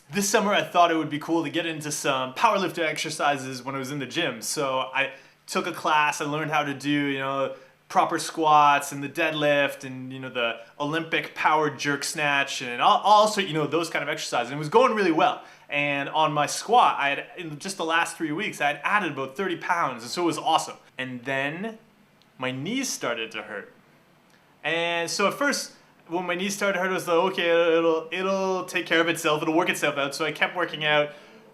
This summer I thought it would be cool to get into some powerlifting exercises when I was in the gym. So I took a class, I learned how to do, proper squats and the deadlift and, the Olympic power jerk snatch and also, those kind of exercises. And it was going really well. And on my squat, in just the last 3 weeks, I had added about 30 pounds. And so it was awesome. And then my knees started to hurt. And so at first, when my knees started to hurt, I was like, okay, it'll take care of itself, it'll work itself out. So I kept working out,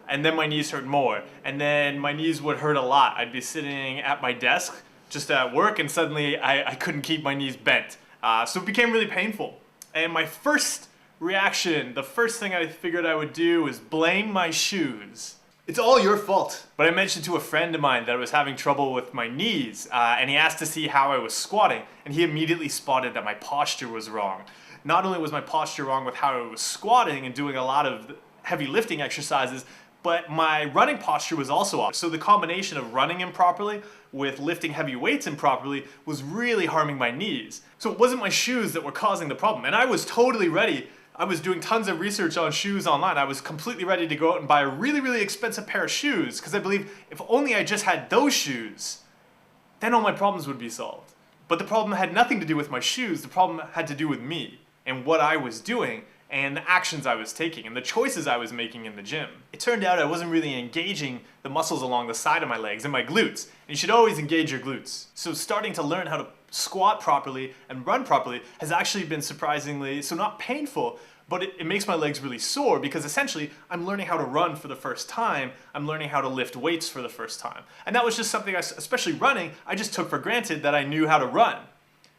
and then my knees hurt more. And then my knees would hurt a lot. I'd be sitting at my desk, just at work, and suddenly I couldn't keep my knees bent. So it became really painful. And my first reaction, the first thing I figured I would do was blame my shoes. It's all your fault. But I mentioned to a friend of mine that I was having trouble with my knees, and he asked to see how I was squatting, and he immediately spotted that my posture was wrong. Not only was my posture wrong with how I was squatting and doing a lot of heavy lifting exercises, but my running posture was also off. So the combination of running improperly with lifting heavy weights improperly was really harming my knees. So it wasn't my shoes that were causing the problem, and I was totally ready. I was doing tons of research on shoes online. I was completely ready to go out and buy a really, really expensive pair of shoes because I believe if only I just had those shoes, then all my problems would be solved. But the problem had nothing to do with my shoes. The problem had to do with me and what I was doing and the actions I was taking and the choices I was making in the gym. It turned out I wasn't really engaging the muscles along the side of my legs and my glutes. And you should always engage your glutes. So starting to learn how to squat properly and run properly has actually been surprisingly, so not painful, but it makes my legs really sore because essentially I'm learning how to run for the first time. I'm learning how to lift weights for the first time. And that was just something, especially running, I just took for granted that I knew how to run.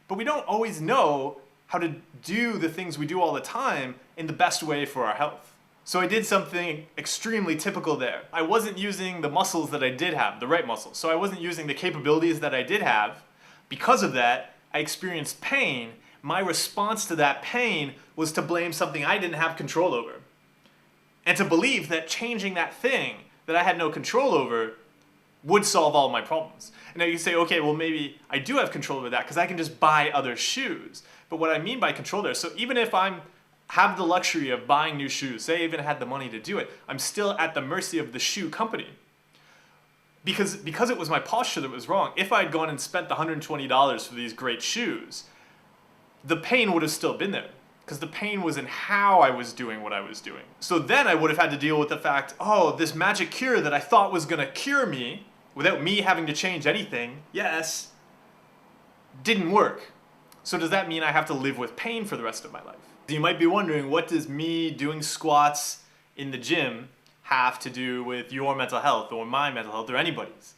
But we don't always know how to do the things we do all the time in the best way for our health. So I did something extremely typical there. I wasn't using the muscles that I did have, the right muscles. So I wasn't using the capabilities that I did have. Because of that, I experienced pain. My response to that pain was to blame something I didn't have control over. And to believe that changing that thing that I had no control over would solve all my problems. And now you say, okay, well maybe I do have control over that because I can just buy other shoes. But what I mean by control there, so even if I have the luxury of buying new shoes, say I even had the money to do it, I'm still at the mercy of the shoe company. Because it was my posture that was wrong. If I'd gone and spent the $120 for these great shoes, the pain would have still been there. Because the pain was in how I was doing what I was doing. So then I would have had to deal with the fact, oh, this magic cure that I thought was gonna cure me, without me having to change anything, yes, didn't work. So does that mean I have to live with pain for the rest of my life? You might be wondering, what does me doing squats in the gym have to do with your mental health or my mental health or anybody's?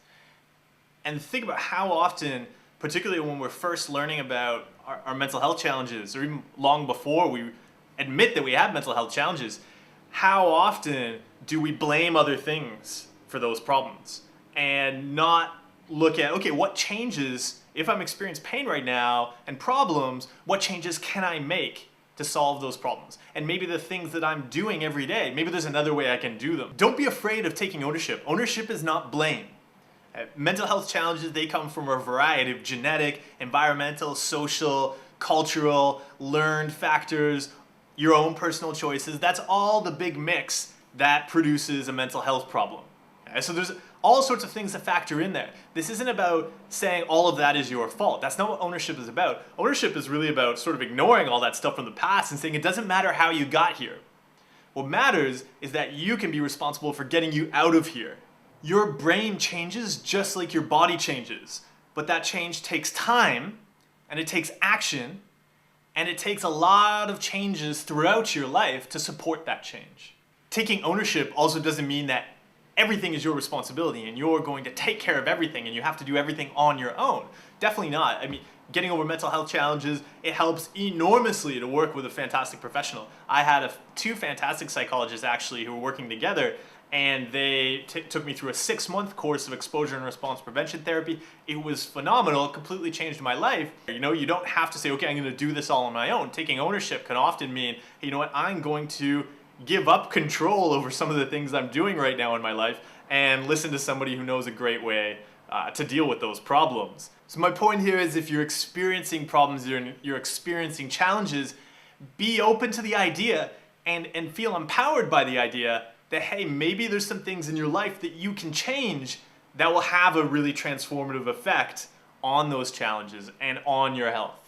And think about how often, particularly when we're first learning about our mental health challenges, or even long before we admit that we have mental health challenges, how often do we blame other things for those problems and not look at, okay, what changes, if I'm experiencing pain right now and problems, what changes can I make to solve those problems? And maybe the things that I'm doing every day, maybe there's another way I can do them. Don't be afraid of taking ownership. Ownership is not blame. Mental health challenges, they come from a variety of genetic, environmental, social, cultural, learned factors, your own personal choices. That's all the big mix that produces a mental health problem. So there's all sorts of things that factor in there. This isn't about saying all of that is your fault. That's not what ownership is about. Ownership is really about sort of ignoring all that stuff from the past and saying it doesn't matter how you got here. What matters is that you can be responsible for getting you out of here. Your brain changes just like your body changes, but that change takes time, and it takes action, and it takes a lot of changes throughout your life to support that change. Taking ownership also doesn't mean that everything is your responsibility and you're going to take care of everything and you have to do everything on your own. Definitely not. I mean, getting over mental health challenges, it helps enormously to work with a fantastic professional. I had two fantastic psychologists actually who were working together, and they took me through a 6-month course of exposure and response prevention therapy. It was phenomenal. It completely changed my life. You don't have to say, okay, I'm going to do this all on my own. Taking ownership can often mean, hey, you know what, I'm going to give up control over some of the things I'm doing right now in my life and listen to somebody who knows a great way to deal with those problems. So my point here is, if you're experiencing problems, you're experiencing challenges, be open to the idea and feel empowered by the idea that, hey, maybe there's some things in your life that you can change that will have a really transformative effect on those challenges and on your health.